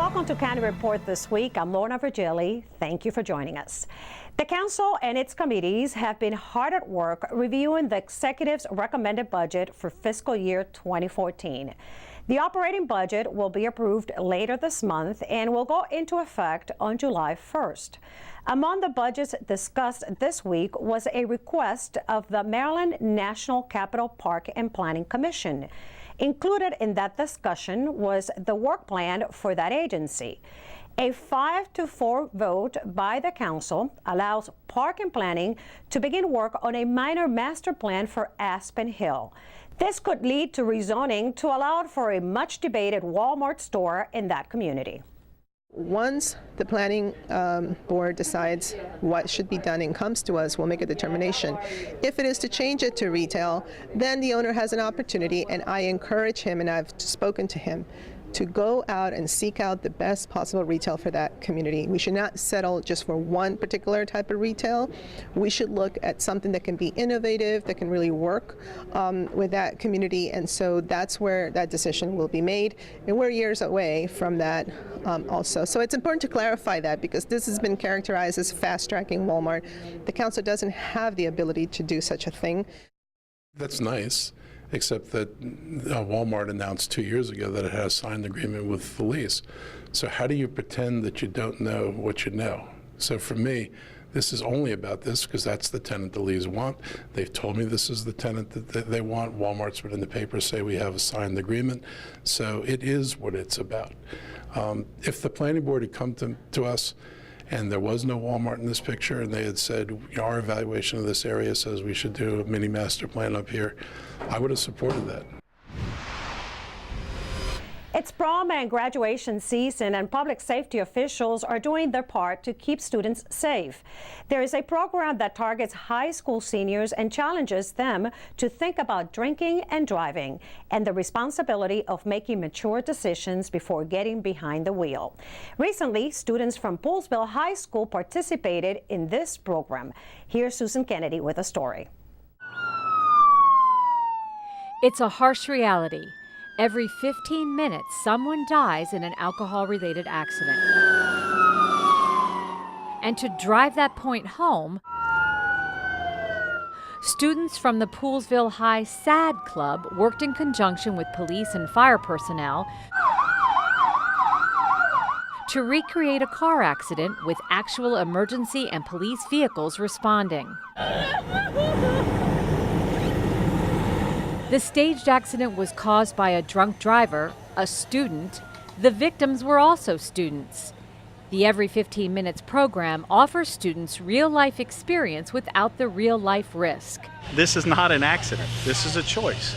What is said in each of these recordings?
Welcome to County Report this week. I'm Lorna Virgili. Thank you for joining us. The council and its committees have been hard at work reviewing the executive's recommended budget for fiscal year 2014. The operating budget will be approved later this month and will go into effect on July 1st. Among the budgets discussed this week was a request of the Maryland National Capital Park and Planning Commission. Included in that discussion was the work plan for that agency. A 5-4 vote by the council allows Park and Planning to begin work on a minor master plan for Aspen Hill. This could lead to rezoning to allow for a much-debated Walmart store in that community. Once the planning board decides what should be done and comes to us, we'll make a determination. If it is to change it to retail, then the owner has an opportunity, and I encourage him, and I've spoken to him, to go out and seek out the best possible retail for that community. We should not settle just for one particular type of retail. We should look at something that can be innovative, that can really work with that community, and so that's where that decision will be made, and we're years away from that also. So it's important to clarify that, because this has been characterized as fast-tracking Walmart. The council doesn't have the ability to do such a thing. That's nice, except that Walmart announced 2 years ago that it had a signed agreement with the lease. So how do you pretend that you don't know what you know? So for me, this is only about this because that's the tenant the lease want. They've told me this is the tenant that they want. Walmart's been in the paper say we have a signed agreement. So it is what it's about. If the planning board had come to us and there was no Walmart in this picture, and they had said, our evaluation of this area says we should do a mini master plan up here, I would have supported that. It's prom and graduation season, and public safety officials are doing their part to keep students safe. There is a program that targets high school seniors and challenges them to think about drinking and driving and the responsibility of making mature decisions before getting behind the wheel. Recently, students from Poolesville High School participated in this program. Here's Susan Kennedy with a story. It's a harsh reality. Every 15 minutes, someone dies in an alcohol-related accident. And to drive that point home, students from the Poolesville High SAD Club worked in conjunction with police and fire personnel to recreate a car accident with actual emergency and police vehicles responding. The staged accident was caused by a drunk driver, a student. The victims were also students. The Every 15 Minutes program offers students real-life experience without the real-life risk. This is not an accident. This is a choice.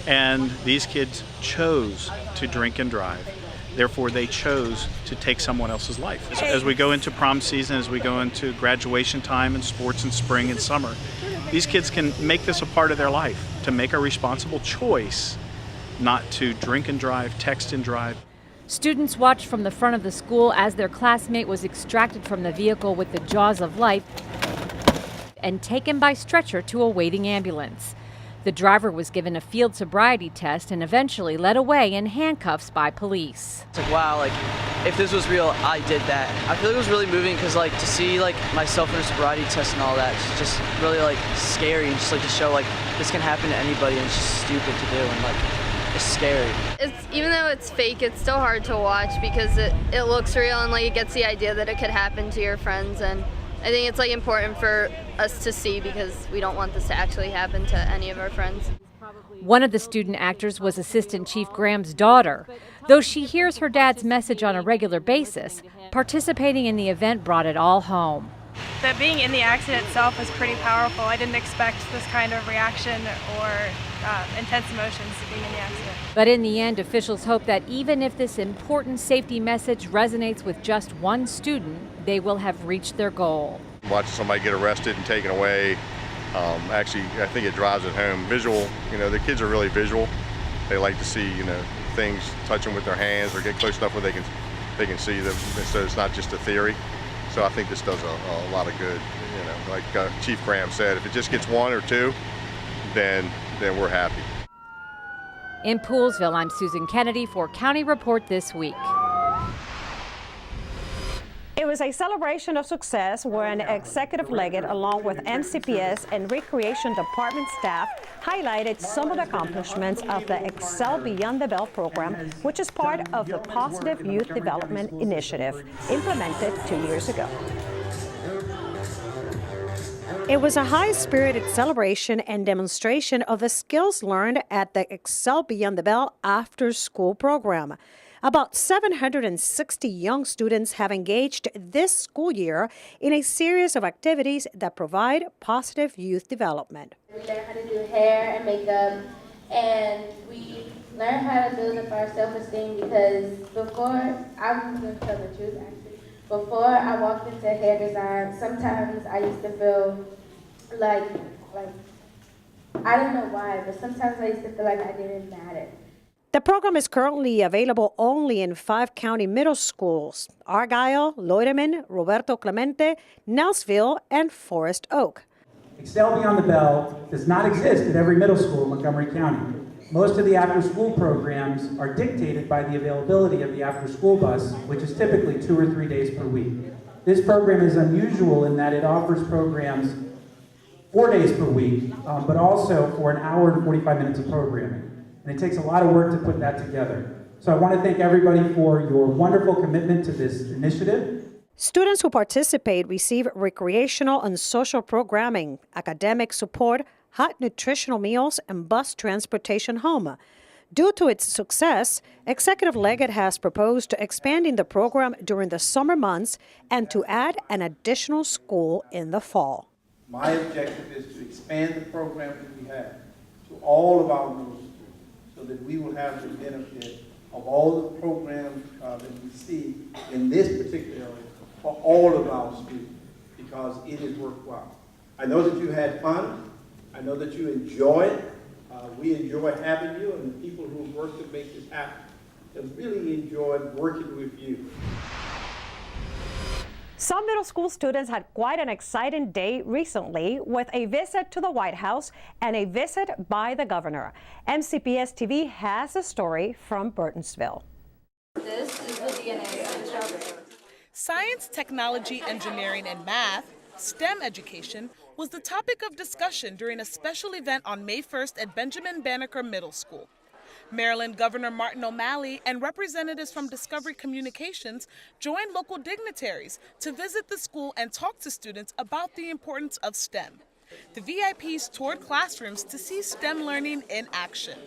And these kids chose to drink and drive. Therefore, they chose to take someone else's life. As we go into prom season, as we go into graduation time and sports in spring and summer, these kids can make this a part of their life, to make a responsible choice not to drink and drive, text and drive. Students watched from the front of the school as their classmate was extracted from the vehicle with the jaws of life and taken by stretcher to a waiting ambulance. The driver was given a field sobriety test and eventually led away in handcuffs by police. It's like, wow, like, if this was real, I did that. I feel like it was really moving because, like, to see, like, myself in a sobriety test and all that, it's just really, like, scary, and just, like, to show, like, this can happen to anybody, and it's just stupid to do, and, like, it's scary. Even though it's fake, it's still hard to watch because it looks real, and, like, it gets the idea that it could happen to your friends, and I think it's, like, important for us to see because we don't want this to actually happen to any of our friends. One of the student actors was Assistant Chief Graham's daughter. Though she hears her dad's message on a regular basis, participating in the event brought it all home. That being in the accident itself was pretty powerful. I didn't expect this kind of reaction or intense emotions being in the accident. But in the end, officials hope that even if this important safety message resonates with just one student, they will have reached their goal. Watching somebody get arrested and taken away, actually, I think it drives it home. Visual, the kids are really visual. They like to see, things, touch them with their hands or get close enough where they can see them. So it's not just a theory. So I think this does a lot of good. Like Chief Graham said, if it just gets one or two, then we're happy. In Poolesville, I'm Susan Kennedy for County Report This Week. was a celebration of success when Executive Leggett, along with MCPS and Recreation Department staff, highlighted some of the accomplishments of the Excel Beyond the Bell program, which is part of the Positive Youth Development Initiative implemented 2 years ago. It was a high-spirited celebration and demonstration of the skills learned at the Excel Beyond the Bell after-school program. About 760 young students have engaged this school year in a series of activities that provide positive youth development. We learn how to do hair and makeup, and we learn how to build up our self-esteem because before, I'm going to tell the truth actually, before I walked into hair design, sometimes I used to feel like I don't know why, but sometimes I used to feel like I didn't matter. The program is currently available only in 5 county middle schools: Argyle, Loideman, Roberto Clemente, Nelsville, and Forest Oak. Excel Beyond the Bell does not exist at every middle school in Montgomery County. Most of the after-school programs are dictated by the availability of the after-school bus, which is typically 2 or 3 days per week. This program is unusual in that it offers programs 4 days per week, but also for an hour and 45 minutes of programming. And it takes a lot of work to put that together. So I want to thank everybody for your wonderful commitment to this initiative. Students who participate receive recreational and social programming, academic support, hot nutritional meals, and bus transportation home. Due to its success, Executive Leggett has proposed to expanding the program during the summer months and to add an additional school in the fall. My objective is to expand the program that we have to all of our middle schools so that we will have the benefit of all the programs that we see in this particular area for all of our students because it is worthwhile. I know that you had fun. I know that you enjoy it. We enjoy having you, and the people who work to make this happen have really enjoyed working with you. Some middle school students had quite an exciting day recently with a visit to the White House and a visit by the governor. MCPS TV has a story from Burtonsville. This is the DNA structure. Science, technology, engineering, and math, STEM education, was the topic of discussion during a special event on May 1st at Benjamin Banneker Middle School. Maryland Governor Martin O'Malley and representatives from Discovery Communications joined local dignitaries to visit the school and talk to students about the importance of STEM. The VIPs toured classrooms to see STEM learning in action.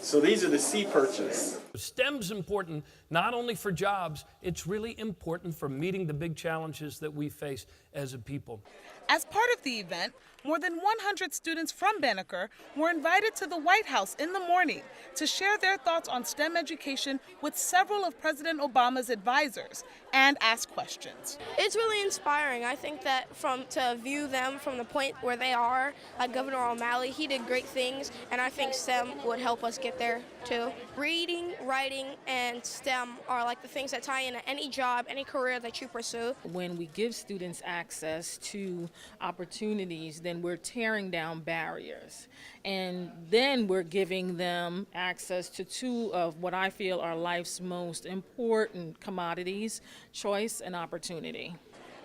So these are the sea perches. STEM's important not only for jobs, it's really important for meeting the big challenges that we face as a people. As part of the event, more than 100 students from Banneker were invited to the White House in the morning to share their thoughts on STEM education with several of President Obama's advisors and ask questions. It's really inspiring. I think that to view them from the point where they are, like Governor O'Malley, he did great things, and I think STEM would help us get there too. Reading, writing, and STEM are like the things that tie into any job, any career that you pursue. When we give students access to opportunities, then we're tearing down barriers. And then we're giving them access to 2 of what I feel are life's most important commodities, choice and opportunity.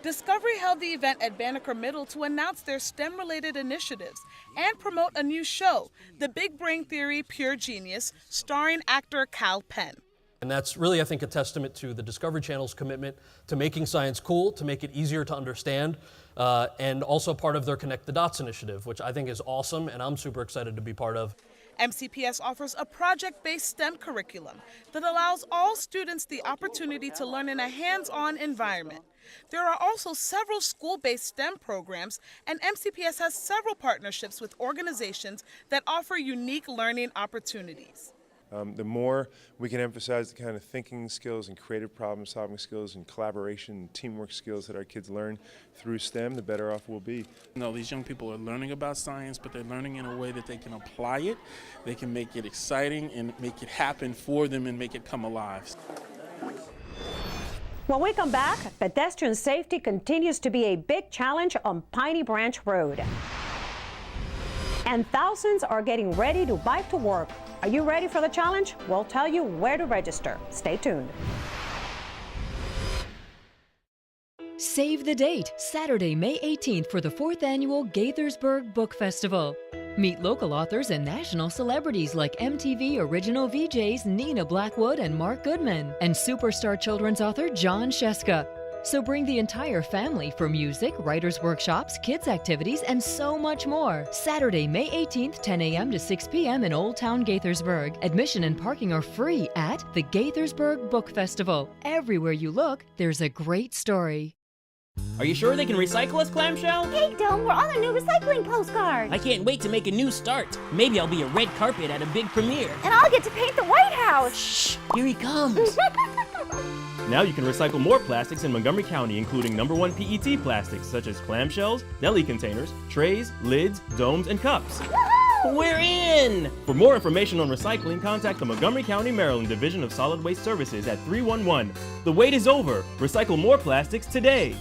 Discovery held the event at Banneker Middle to announce their STEM-related initiatives and promote a new show, The Big Brain Theory Pure Genius, starring actor Kal Penn. And that's really, I think, a testament to the Discovery Channel's commitment to making science cool, to make it easier to understand, and also part of their Connect the Dots initiative, which I think is awesome, and I'm super excited to be part of. MCPS offers a project-based STEM curriculum that allows all students the opportunity to learn in a hands-on environment. There are also several school-based STEM programs, and MCPS has several partnerships with organizations that offer unique learning opportunities. The more we can emphasize the kind of thinking skills and creative problem-solving skills and collaboration and teamwork skills that our kids learn through STEM, the better off we'll be. These young people are learning about science, but they're learning in a way that they can apply it, they can make it exciting and make it happen for them and make it come alive. When we come back, pedestrian safety continues to be a big challenge on Piney Branch Road. And thousands are getting ready to bike to work. Are you ready for the challenge? We'll tell you where to register. Stay tuned. Save the date, Saturday, May 18th for the 4th Annual Gaithersburg Book Festival. Meet local authors and national celebrities like MTV original VJs Nina Blackwood and Mark Goodman, and superstar children's author John Sheska. So bring the entire family for music, writers' workshops, kids' activities, and so much more. Saturday, May 18th, 10 a.m. to 6 p.m. in Old Town Gaithersburg. Admission and parking are free at the Gaithersburg Book Festival. Everywhere you look, there's a great story. Are you sure they can recycle us, Clamshell? Hey, Dome, we're on a new recycling postcard. I can't wait to make a new start. Maybe I'll be a red carpet at a big premiere. And I'll get to paint the White House. Shh, here he comes. Now you can recycle more plastics in Montgomery County, including #1 PET plastics such as clamshells, deli containers, trays, lids, domes, and cups. We're in! For more information on recycling, contact the Montgomery County, Maryland Division of Solid Waste Services at 311. The wait is over. Recycle more plastics today.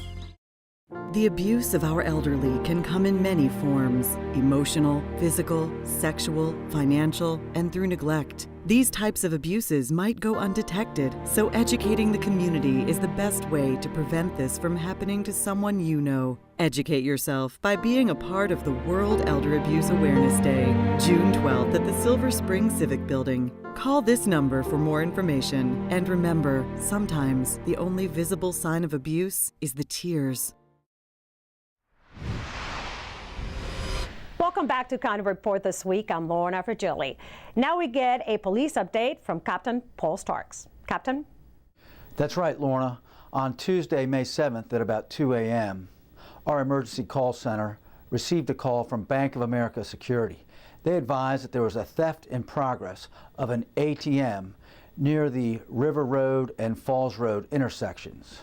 The abuse of our elderly can come in many forms: emotional, physical, sexual, financial, and through neglect. These types of abuses might go undetected, so educating the community is the best way to prevent this from happening to someone you know. Educate yourself by being a part of the World Elder Abuse Awareness Day, June 12th at the Silver Spring Civic Building. Call this number for more information, and remember, sometimes the only visible sign of abuse is the tears. Welcome back to County Report this week. I'm Lorna Virgili. Now we get a police update from Captain Paul Starks. Captain? That's right, Lorna. On Tuesday, May 7th at about 2 a.m., our emergency call center received a call from Bank of America Security. They advised that there was a theft in progress of an ATM near the River Road and Falls Road intersections.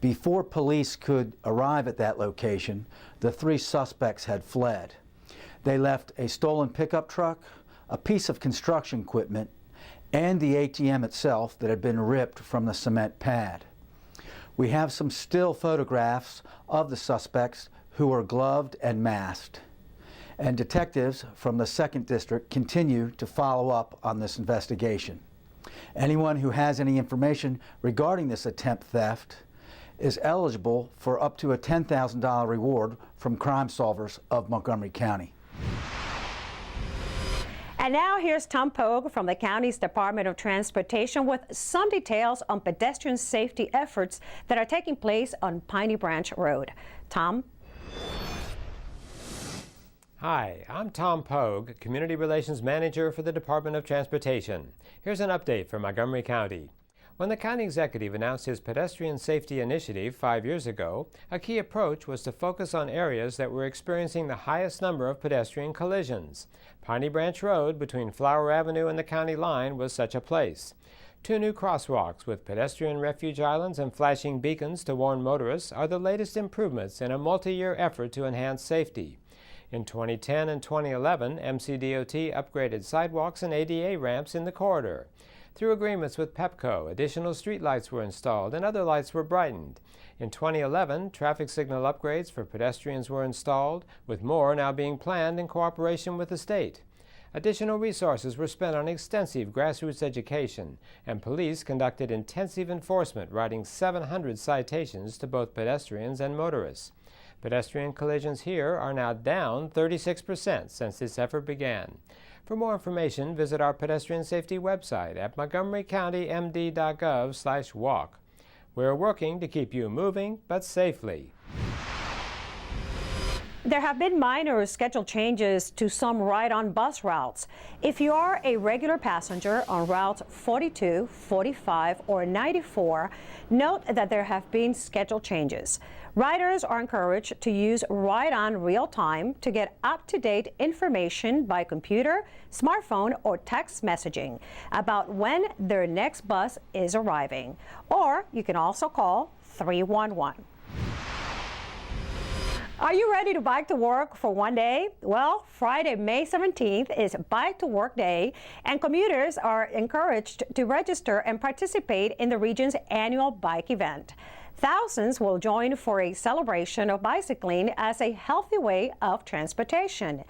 Before police could arrive at that location, the 3 suspects had fled. They left a stolen pickup truck, a piece of construction equipment, and the ATM itself that had been ripped from the cement pad. We have some still photographs of the suspects who are gloved and masked. And detectives from the 2nd District continue to follow up on this investigation. Anyone who has any information regarding this attempt theft is eligible for up to a $10,000 reward from Crime Solvers of Montgomery County. And now here's Tom Pogue from the county's Department of Transportation with some details on pedestrian safety efforts that are taking place on Piney Branch Road. Tom? Hi, I'm Tom Pogue, Community Relations Manager for the Department of Transportation. Here's an update from Montgomery County. When the county executive announced his pedestrian safety initiative 5 years ago, a key approach was to focus on areas that were experiencing the highest number of pedestrian collisions. Piney Branch Road between Flower Avenue and the county line was such a place. 2 new crosswalks with pedestrian refuge islands and flashing beacons to warn motorists are the latest improvements in a multi-year effort to enhance safety. In 2010 and 2011, MCDOT upgraded sidewalks and ADA ramps in the corridor. Through agreements with Pepco, additional streetlights were installed and other lights were brightened. In 2011, traffic signal upgrades for pedestrians were installed, with more now being planned in cooperation with the state. Additional resources were spent on extensive grassroots education, and police conducted intensive enforcement, writing 700 citations to both pedestrians and motorists. Pedestrian collisions here are now down 36% since this effort began. For more information, visit our pedestrian safety website at montgomerycountymd.gov/walk. We're working to keep you moving, but safely. There have been minor schedule changes to some ride-on bus routes. If you are a regular passenger on routes 42, 45, or 94, note that there have been schedule changes. Riders are encouraged to use Ride-On Real-Time to get up-to-date information by computer, smartphone, or text messaging about when their next bus is arriving. Or you can also call 311. Are you ready to bike to work for one day? Well, Friday, May 17th is Bike to Work Day, and commuters are encouraged to register and participate in the region's annual bike event. Thousands will join for a celebration of bicycling as a healthy way of transportation.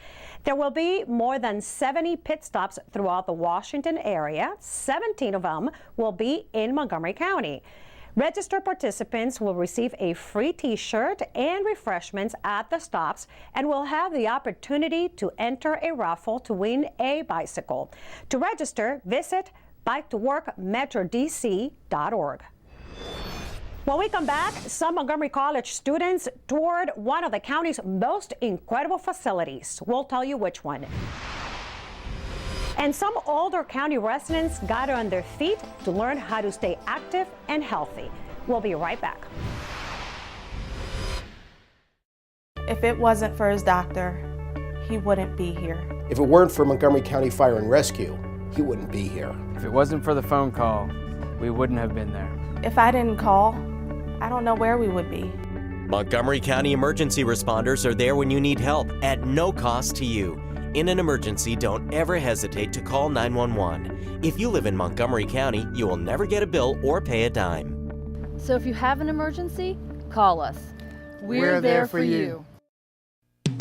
There will be more than 70 pit stops throughout the Washington area. 17 of them will be in Montgomery County. Registered participants will receive a free t-shirt and refreshments at the stops and will have the opportunity to enter a raffle to win a bicycle. To register, visit biketoworkmetrodc.org. When we come back, some Montgomery College students toured one of the county's most incredible facilities. We'll tell you which one. And some older county residents got on their feet to learn how to stay active and healthy. We'll be right back. If it wasn't for his doctor, he wouldn't be here. If it weren't for Montgomery County Fire and Rescue, he wouldn't be here. If it wasn't for the phone call, we wouldn't have been there. If I didn't call, I don't know where we would be. Montgomery County emergency responders are there when you need help at no cost to you. In an emergency, don't ever hesitate to call 911. If you live in Montgomery County, you will never get a bill or pay a dime. So if you have an emergency, call us. We're there for you.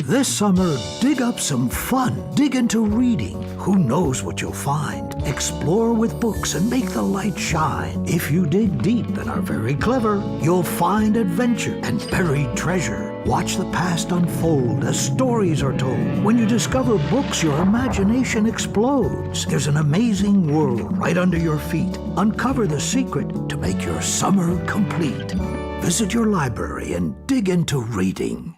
This summer, dig up some fun. Dig into reading. Who knows what you'll find? Explore with books and make the light shine. If you dig deep and are very clever, you'll find adventure and buried treasure. Watch the past unfold as stories are told. When you discover books, your imagination explodes. There's an amazing world right under your feet. Uncover the secret to make your summer complete. Visit your library and dig into reading.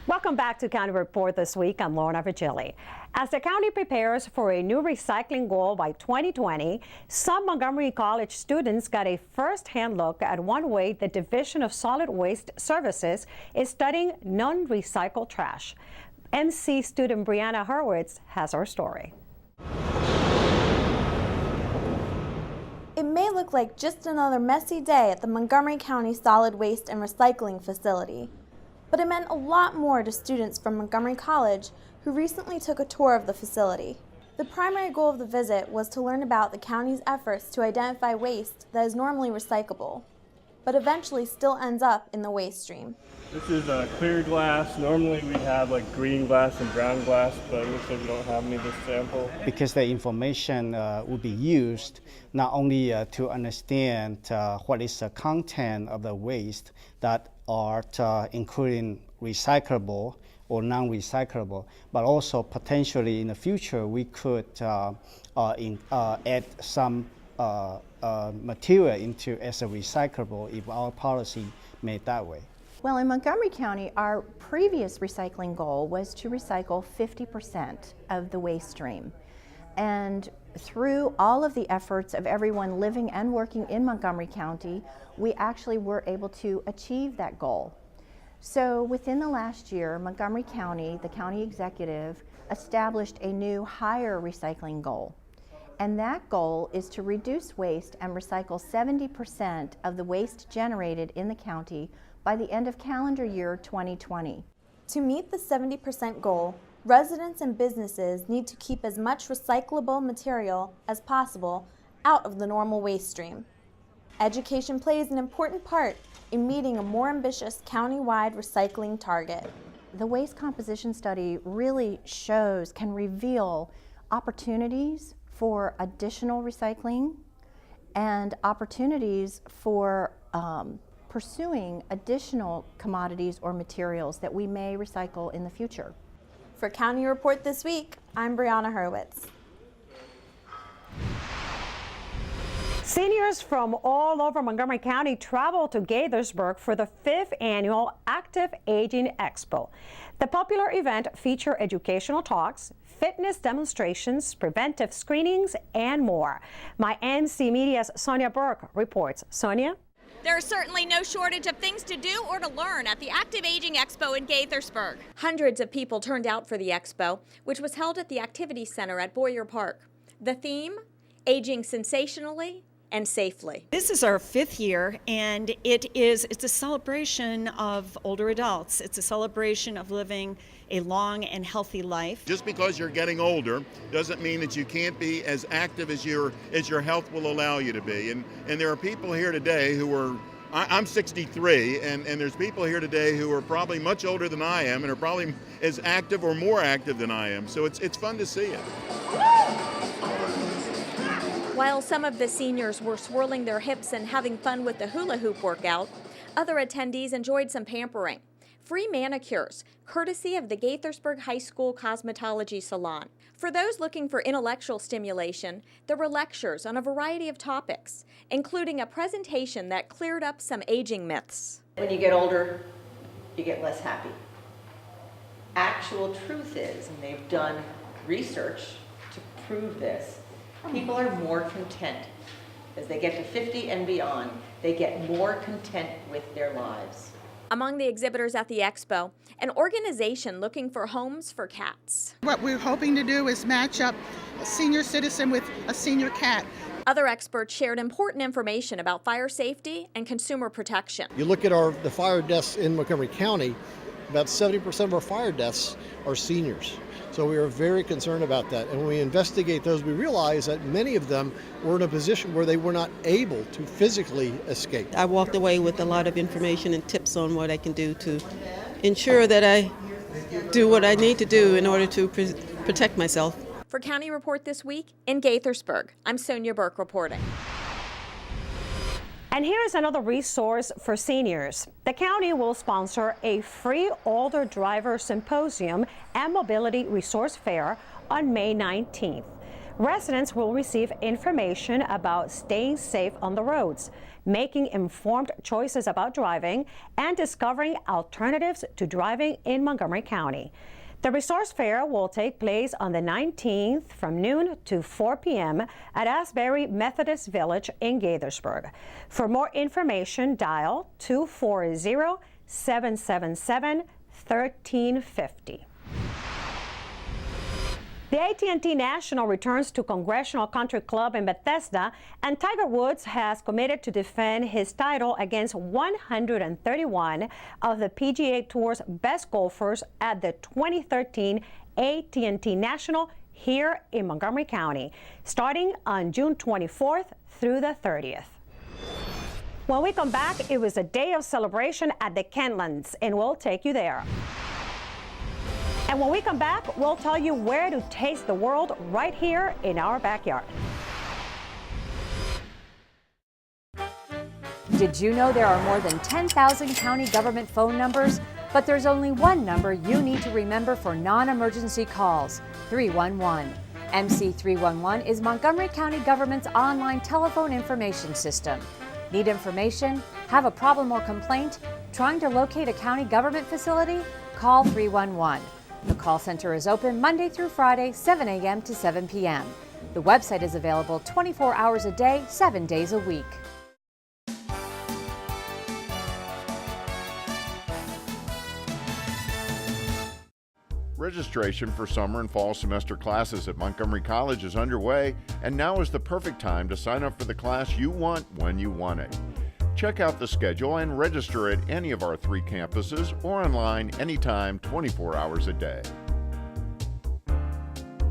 Welcome back to County Report this week. I'm Lorna Virgili. As the county prepares for a new recycling goal by 2020, some Montgomery College students got a first-hand look at one way the Division of Solid Waste Services is studying non-recycled trash. MC student Brianna Hurwitz has our story. It may look like just another messy day at the Montgomery County Solid Waste and Recycling Facility, but it meant a lot more to students from Montgomery College who recently took a tour of the facility. The primary goal of the visit was to learn about the county's efforts to identify waste that is normally recyclable, but eventually still ends up in the waste stream. This is clear glass. Normally we have like green glass and brown glass, but it looks like we don't have any of this sample. Because the information will be used not only to understand what is the content of the waste that are including recyclable or non-recyclable, but also potentially in the future we could add some material into as a recyclable if our policy made that way. Well, in Montgomery County, our previous recycling goal was to recycle 50% of the waste stream. And through all of the efforts of everyone living and working in Montgomery County, we actually were able to achieve that goal. So within the last year, Montgomery County, the county executive, established a new higher recycling goal. And that goal is to reduce waste and recycle 70% of the waste generated in the county by the end of calendar year 2020. To meet the 70% goal, residents and businesses need to keep as much recyclable material as possible out of the normal waste stream. Education plays an important part in meeting a more ambitious county-wide recycling target. The waste composition study really can reveal opportunities for additional recycling and opportunities for pursuing additional commodities or materials that we may recycle in the future. For County Report this week, I'm Brianna Hurwitz. Seniors from all over Montgomery County traveled to Gaithersburg for the 5th annual Active Aging Expo. The popular event featured educational talks, fitness demonstrations, preventive screenings, and more. My MC Media's Sonia Burke reports. Sonia? There is certainly no shortage of things to do or to learn at the Active Aging Expo in Gaithersburg. Hundreds of people turned out for the expo, which was held at the Activity Center at Boyer Park. The theme, aging sensationally and safely. This is our 5th year, and it's a celebration of older adults. It's a celebration of living a long and healthy life. Just because you're getting older doesn't mean that you can't be as active as your health will allow you to be. And there are people here today who are, I'm 63, and there's people here today who are probably much older than I am and are probably as active or more active than I am. So it's fun to see it. While some of the seniors were swirling their hips and having fun with the hula hoop workout, other attendees enjoyed some pampering. Free manicures, courtesy of the Gaithersburg High School Cosmetology Salon. For those looking for intellectual stimulation, there were lectures on a variety of topics, including a presentation that cleared up some aging myths. When you get older, you get less happy. Actual truth is, and they've done research to prove this, people are more content. As they get to 50 and beyond, they get more content with their lives. Among the exhibitors at the expo, an organization looking for homes for cats. What we're hoping to do is match up a senior citizen with a senior cat. Other experts shared important information about fire safety and consumer protection. You look at the fire deaths in Montgomery County, about 70% of our fire deaths are seniors. So we are very concerned about that. And when we investigate those, we realize that many of them were in a position where they were not able to physically escape. I walked away with a lot of information and tips on what I can do to ensure that I do what I need to do in order to protect myself. For County Report this week in Gaithersburg, I'm Sonia Burke reporting. And here's another resource for seniors. The county will sponsor a free older driver symposium and mobility resource fair on May 19th. Residents will receive information about staying safe on the roads, making informed choices about driving, and discovering alternatives to driving in Montgomery County. The resource fair will take place on the 19th from noon to 4 p.m. at Asbury Methodist Village in Gaithersburg. For more information, dial 240-777-1350. The AT&T National returns to Congressional Country Club in Bethesda, and Tiger Woods has committed to defend his title against 131 of the PGA Tour's best golfers at the 2013 AT&T National here in Montgomery County, starting on June 24th through the 30th. When we come back, it was a day of celebration at the Kentlands, and we'll take you there. And when we come back, we'll tell you where to taste the world right here in our backyard. Did you know there are more than 10,000 county government phone numbers? But there's only one number you need to remember for non-emergency calls, 311. MC311 is Montgomery County government's online telephone information system. Need information? Have a problem or complaint? Trying to locate a county government facility? Call 311. The call center is open Monday through Friday, 7 a.m. to 7 p.m. The website is available 24 hours a day, 7 days a week. Registration for summer and fall semester classes at Montgomery College is underway, and now is the perfect time to sign up for the class you want when you want it. Check out the schedule and register at any of our 3 campuses or online anytime, 24 hours a day.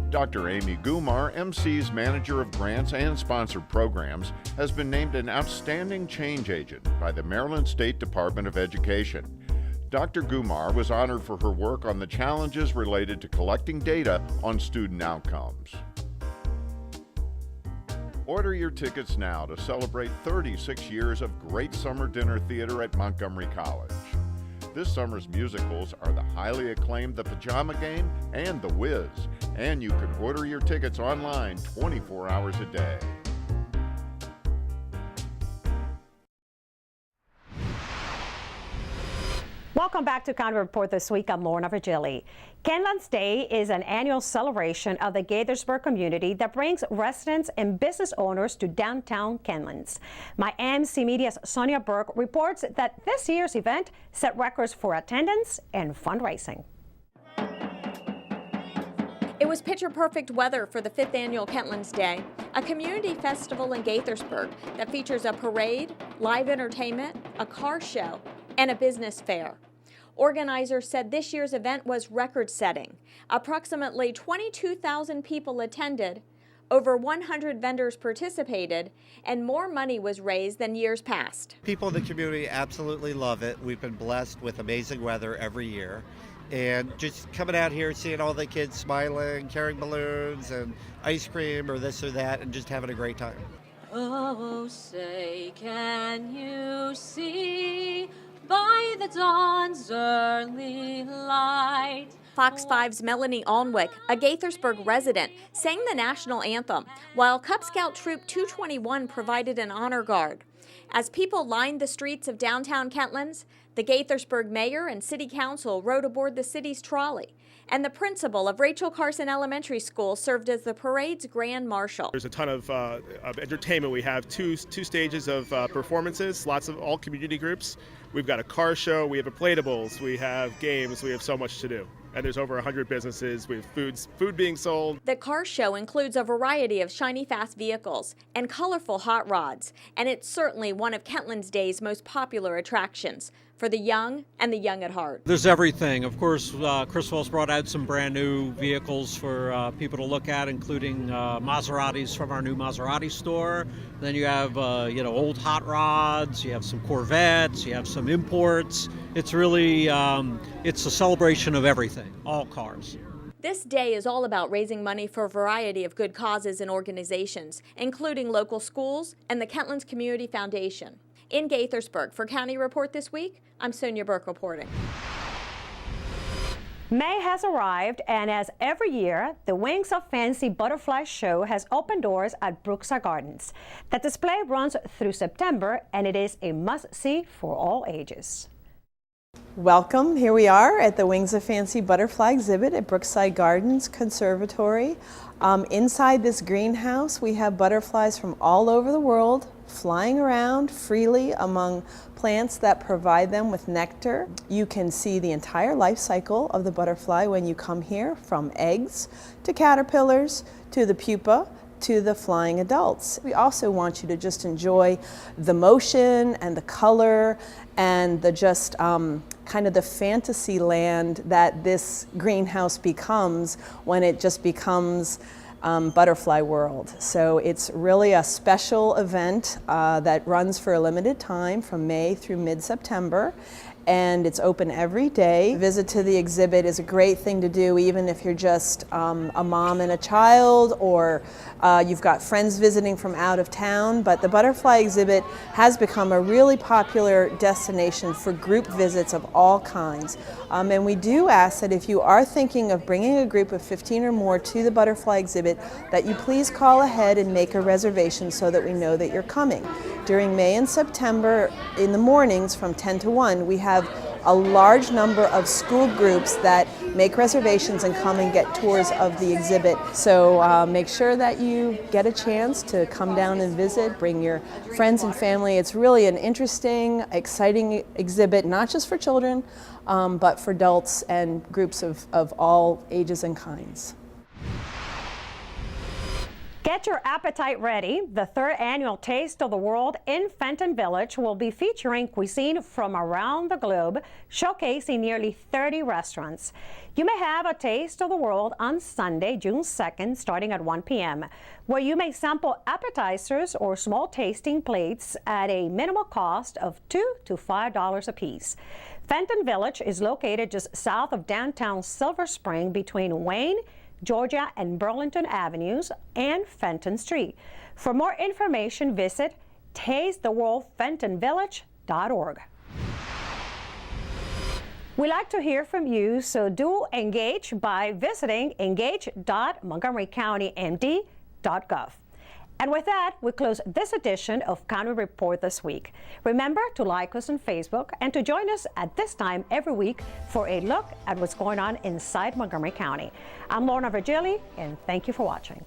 Dr. Amy Gumar, MC's Manager of Grants and Sponsored Programs, has been named an Outstanding Change Agent by the Maryland State Department of Education. Dr. Gumar was honored for her work on the challenges related to collecting data on student outcomes. Order your tickets now to celebrate 36 years of great summer dinner theater at Montgomery College. This summer's musicals are the highly acclaimed The Pajama Game and The Wiz, and you can order your tickets online 24 hours a day. Welcome back to County Report this week. I'm Lorna Virgili. Kentlands Day is an annual celebration of the Gaithersburg community that brings residents and business owners to downtown Kentlands. My MC Media's Sonia Burke reports that this year's event set records for attendance and fundraising. It was picture-perfect weather for the 5th annual Kentlands Day, a community festival in Gaithersburg that features a parade, live entertainment, a car show, and a business fair. Organizers said this year's event was record-setting. Approximately 22,000 people attended, over 100 vendors participated, and more money was raised than years past. People in the community absolutely love it. We've been blessed with amazing weather every year. And just coming out here, seeing all the kids smiling, carrying balloons and ice cream or this or that, and just having a great time. Oh, say, can you see by the dawn's early light? Fox 5's Melanie Alnwick, a Gaithersburg resident, sang the national anthem, while Cub Scout Troop 221 provided an honor guard. As people lined the streets of downtown Kentlands, the Gaithersburg mayor and city council rode aboard the city's trolley, and the principal of Rachel Carson Elementary School served as the parade's grand marshal. There's a ton of entertainment. We have two stages of performances, lots of all community groups. We've got a car show, we have inflatables, we have games, we have so much to do. And there's over 100 businesses with food being sold. The car show includes a variety of shiny fast vehicles and colorful hot rods, and it's certainly one of Kentlands Day's most popular attractions for the young and the young at heart. There's everything. Of course, Criswell's brought out some brand new vehicles for people to look at, including Maseratis from our new Maserati store. Then you have old hot rods, you have some Corvettes, you have some imports. It's really, it's a celebration of everything, all cars. This day is all about raising money for a variety of good causes and organizations, including local schools and the Kentlands Community Foundation. In Gaithersburg, for County Report this week, I'm Sonia Burke reporting. May has arrived, and as every year, the Wings of Fancy Butterfly Show has opened doors at Brookside Gardens. The display runs through September, and it is a must-see for all ages. Welcome. Here we are at the Wings of Fancy Butterfly exhibit at Brookside Gardens Conservatory. Inside this greenhouse, we have butterflies from all over the world flying around freely among plants that provide them with nectar. You can see the entire life cycle of the butterfly when you come here, from eggs to caterpillars to the pupa to the flying adults. We also want you to just enjoy the motion and the color and the just kind of the fantasy land that this greenhouse becomes when it just becomes Butterfly World. So it's really a special event that runs for a limited time from May through mid-September, and it's open every day. A visit to the exhibit is a great thing to do even if you're just a mom and a child, or you've got friends visiting from out of town. But the butterfly exhibit has become a really popular destination for group visits of all kinds. And we do ask that if you are thinking of bringing a group of 15 or more to the butterfly exhibit, that you please call ahead and make a reservation so that we know that you're coming. During May and September, in the mornings from 10 to 1, we have a large number of school groups that make reservations and come and get tours of the exhibit. So make sure that you get a chance to come down and visit, bring your friends and family. It's really an interesting, exciting exhibit, not just for children, but for adults and groups of all ages and kinds. Get your appetite ready. The third annual Taste of the World in Fenton Village will be featuring cuisine from around the globe, showcasing nearly 30 restaurants. You may have a Taste of the World on Sunday, June 2nd, starting at 1 p.m., where you may sample appetizers or small tasting plates at a minimal cost of $2 to $5 a piece. Fenton Village is located just south of downtown Silver Spring between Wayne, Georgia and Burlington Avenues and Fenton Street. For more information, visit tastetheworldfentonvillage.org. We like to hear from you, so do engage by visiting engage.montgomerycountymd.gov. And with that, we close this edition of County Report this week. Remember to like us on Facebook and to join us at this time every week for a look at what's going on inside Montgomery County. I'm Lorna Virgili, and thank you for watching.